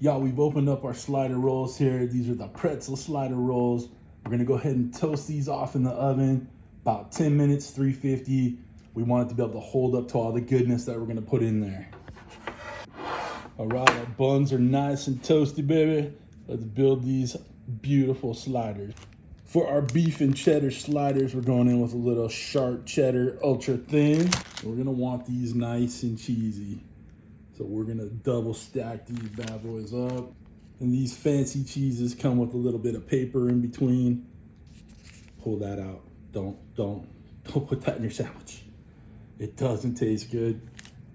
Y'all, we've opened up our slider rolls here. These are the pretzel slider rolls. We're gonna go ahead and toast these off in the oven, about 10 minutes, 350. We want it to be able to hold up to all the goodness that we're gonna put in there. All right, our buns are nice and toasty, baby. Let's build these beautiful sliders. For our beef and cheddar sliders, we're going in with a little sharp cheddar, ultra thin. We're gonna want these nice and cheesy. So we're gonna double stack these bad boys up. And these fancy cheeses come with a little bit of paper in between. Pull that out. Don't put that in your sandwich. It doesn't taste good.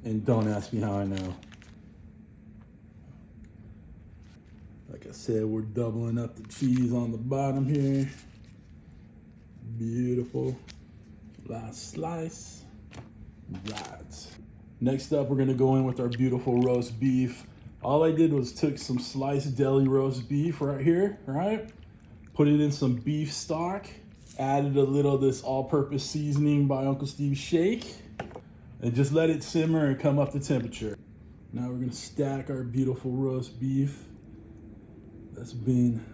And don't ask me how I know. Like I said, we're doubling up the cheese on the bottom here. Beautiful. Last slice. Right. Next up, we're gonna go in with our beautiful roast beef. All I did was took some sliced deli roast beef right here, right? Put it in some beef stock, added a little of this all-purpose seasoning by Uncle Steve's Shake, and just let it simmer and come up to temperature. Now we're gonna stack our beautiful roast beef that's been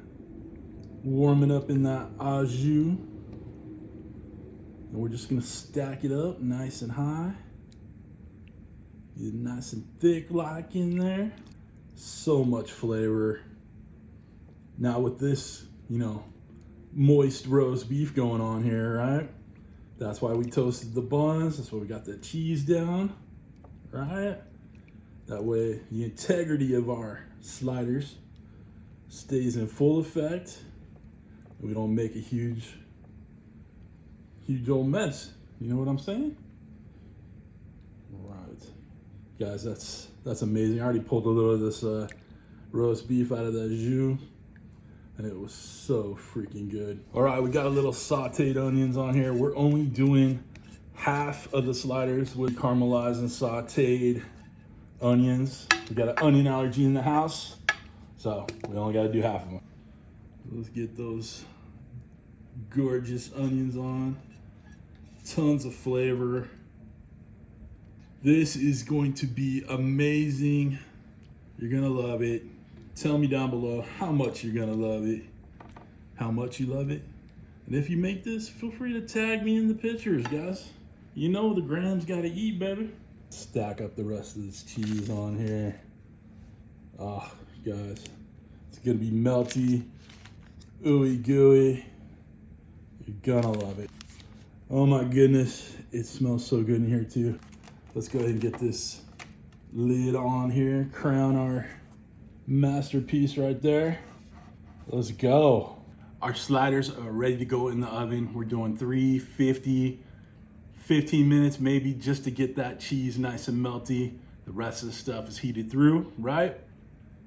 warming up in that au jus. And we're just gonna stack it up nice and high. Get it nice and thick like in there. So much flavor. Now with this, moist roast beef going on here, right? That's why we toasted the buns. That's why we got the cheese down, right? That way the integrity of our sliders stays in full effect. And we don't make a huge old mess. You know what I'm saying? Right. Guys, that's amazing. I already pulled a little of this roast beef out of that jus, and it was so freaking good. All right, we got a little sauteed onions on here. We're only doing half of the sliders with caramelized and sauteed onions. We got an onion allergy in the house, so we only got to do half of them. Let's get those gorgeous onions on. Tons of flavor. This is going to be amazing. You're gonna love it. Tell me down below how much you're gonna love it, how much you love it. And if you make this, feel free to tag me in the pictures, guys. You know the grams gotta eat, baby. Stack up the rest of this cheese on here. Oh, guys, it's gonna be melty, ooey gooey. You're gonna love it. Oh my goodness, it smells so good in here too. Let's go ahead and get this lid on here, crown our masterpiece right there. Let's go. Our sliders are ready to go in the oven. We're doing 350, 15 minutes maybe, just to get that cheese nice and melty. The rest of the stuff is heated through, right?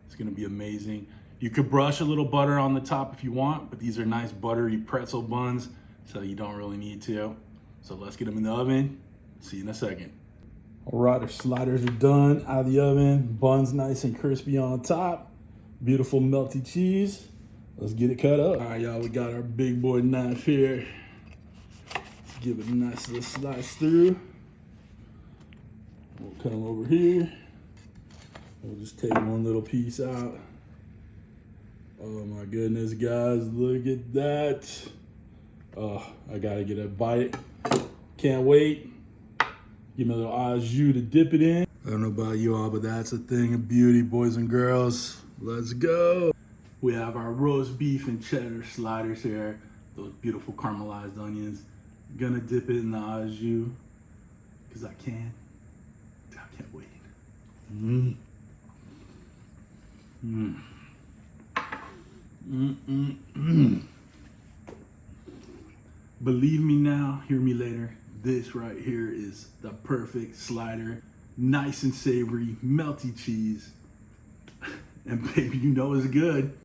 It's gonna be amazing. You could brush a little butter on the top if you want, but these are nice buttery pretzel buns, so you don't really need to. So let's get them in the oven. See you in a second. All right, our sliders are done out of the oven. Buns nice and crispy on top. Beautiful melty cheese. Let's get it cut up. All right, y'all, we got our big boy knife here. Let's give it a nice little slice through. We'll come over here. We'll just take one little piece out. Oh my goodness, guys, look at that. Oh, I gotta get a bite. Can't wait. Give me a little au jus to dip it in. I don't know about you all, but that's a thing of beauty, boys and girls. Let's go. We have our roast beef and cheddar sliders here. Those beautiful caramelized onions. Gonna dip it in the au jus, because I can. I can't wait. Mmm. Mmm. Believe me now, hear me later. This right here is the perfect slider. Nice and savory, melty cheese. And baby, you know it's good.